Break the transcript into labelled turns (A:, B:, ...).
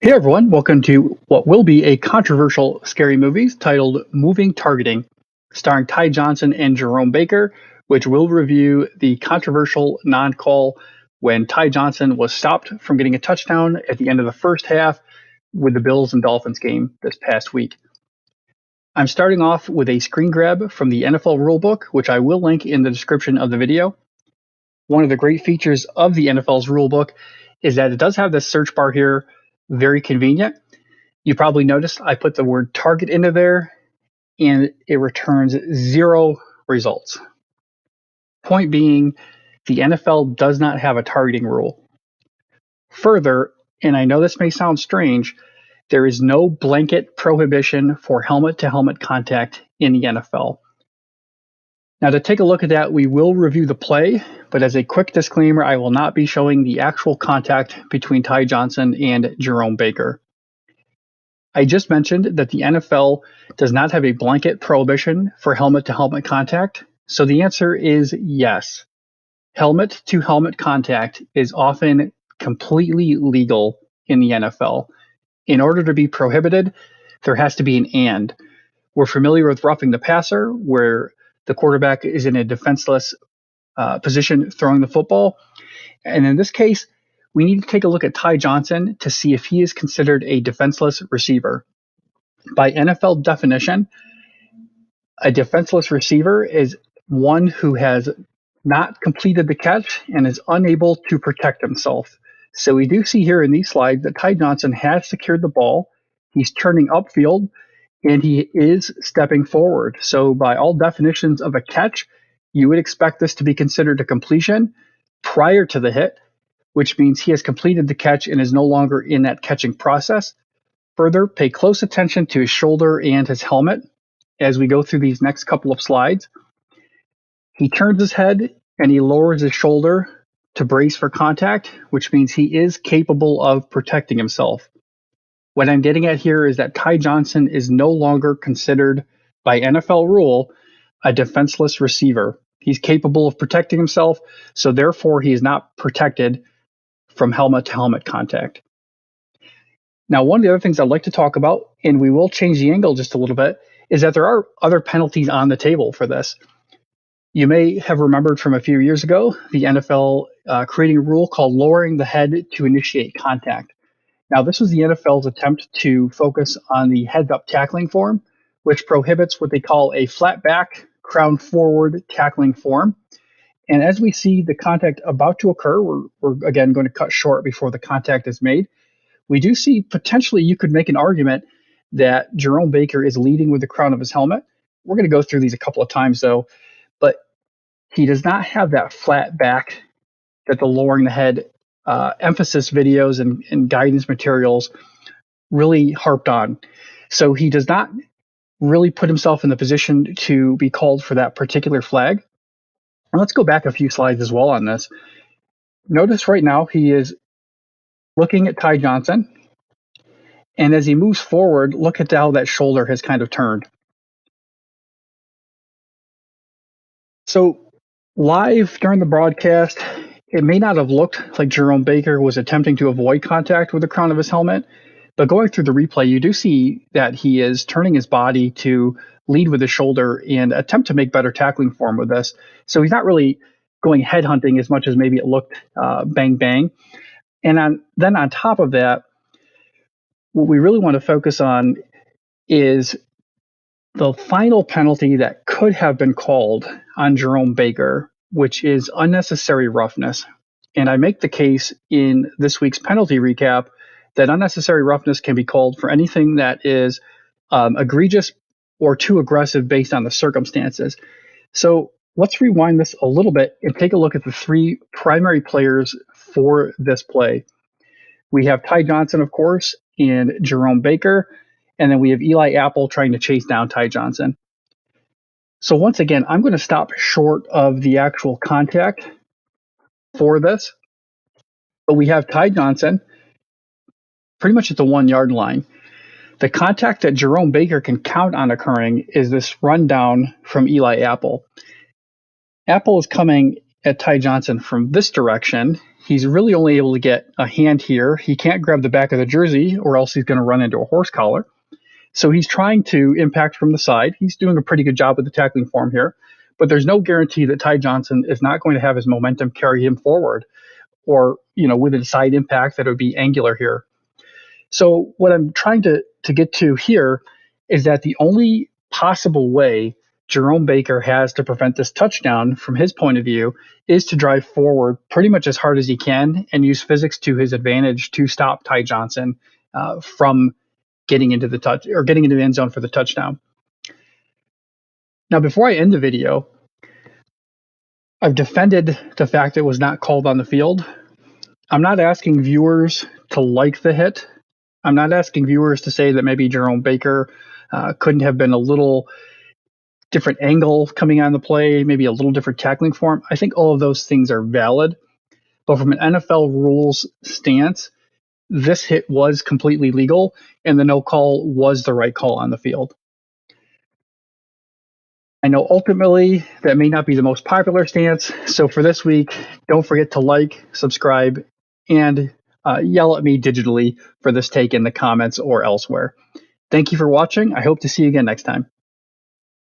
A: Hey everyone, welcome to what will be a controversial scary movie titled Moving Targeting, starring Ty Johnson and Jerome Baker, which will review the controversial non-call when Ty Johnson was stopped from getting a touchdown at the end of the first half with the Bills and Dolphins game this past week. I'm starting off with a screen grab from the NFL rulebook, which I will link in the description of the video. One of the great features of the NFL's rulebook is that it does have this search bar here, very convenient. You probably noticed I put the word target into there and it returns 0 results. Point being, the NFL does not have a targeting rule. Further, and I know this may sound strange, there is no blanket prohibition for helmet to helmet contact in the NFL. Now, to take a look at that, we will review the play, but as a quick disclaimer, I will not be showing the actual contact between Ty Johnson and Jerome Baker. I just mentioned that the NFL does not have a blanket prohibition for helmet to helmet contact, so the answer is yes. Helmet to helmet contact is often completely legal in the NFL. In order to be prohibited, there has to be an and. We're familiar with roughing the passer, where the quarterback is in a defenseless position throwing the football. And in this case, we need to take a look at Ty Johnson to see if he is considered a defenseless receiver. By NFL definition, a defenseless receiver is one who has not completed the catch and is unable to protect himself. So we do see here in these slides that Ty Johnson has secured the ball. He's turning upfield and he is stepping forward. So by all definitions of a catch, you would expect this to be considered a completion prior to the hit, which means he has completed the catch and is no longer in that catching process. Further, pay close attention to his shoulder and his helmet as we go through these next couple of slides. He turns his head and he lowers his shoulder to brace for contact, which means he is capable of protecting himself. What I'm getting at here is that Ty Johnson is no longer considered, by NFL rule, a defenseless receiver. He's capable of protecting himself, so therefore he is not protected from helmet to helmet contact. Now, one of the other things I'd like to talk about, and we will change the angle just a little bit, is that there are other penalties on the table for this. You may have remembered from a few years ago the NFL creating a rule called lowering the head to initiate contact. Now, this was the NFL's attempt to focus on the heads-up tackling form, which prohibits what they call a flat back, crown forward tackling form. And as we see the contact about to occur, we're again going to cut short before the contact is made. We do see potentially you could make an argument that Jerome Baker is leading with the crown of his helmet. We're going to go through these a couple of times, though, but he does not have that flat back that the lowering the head emphasis videos and guidance materials really harped on. So he does not really put himself in the position to be called for that particular flag. And let's go back a few slides as well on this. Notice right now he is looking at Ty Johnson. And as he moves forward, look at how that shoulder has kind of turned. So live during the broadcast, it may not have looked like Jerome Baker was attempting to avoid contact with the crown of his helmet, but going through the replay, you do see that he is turning his body to lead with his shoulder and attempt to make better tackling form with this. So he's not really going headhunting as much as maybe it looked bang bang. And then on top of that, what we really want to focus on is the final penalty that could have been called on Jerome Baker, which is unnecessary roughness. And I make the case in this week's penalty recap that unnecessary roughness can be called for anything that is egregious or too aggressive based on the circumstances. So let's rewind this a little bit and take a look at the three primary players for this play. We have Ty Johnson, of course, and Jerome Baker, and then we have Eli Apple trying to chase down Ty Johnson. So once again, I'm going to stop short of the actual contact for this, but we have Ty Johnson pretty much at the 1 yard line. The contact that Jerome Baker can count on occurring is this rundown from Eli Apple. Apple is coming at Ty Johnson from this direction. He's really only able to get a hand here. He can't grab the back of the jersey or else he's going to run into a horse collar. So he's trying to impact from the side. He's doing a pretty good job with the tackling form here, but there's no guarantee that Ty Johnson is not going to have his momentum carry him forward, or with a side impact that would be angular here. So what I'm trying to get to here is that the only possible way Jerome Baker has to prevent this touchdown from his point of view is to drive forward pretty much as hard as he can and use physics to his advantage to stop Ty Johnson from getting into the end zone for the touchdown. Now, before I end the video, I've defended the fact it was not called on the field. I'm not asking viewers to like the hit. I'm not asking viewers to say that maybe Jerome Baker couldn't have been a little different angle coming on the play, maybe a little different tackling form. I think all of those things are valid. But from an NFL rules stance, this hit was completely legal, and the no call was the right call on the field. I know ultimately that may not be the most popular stance. So for this week, don't forget to like, subscribe, and yell at me digitally for this take in the comments or elsewhere. Thank you for watching. I hope to see you again next time.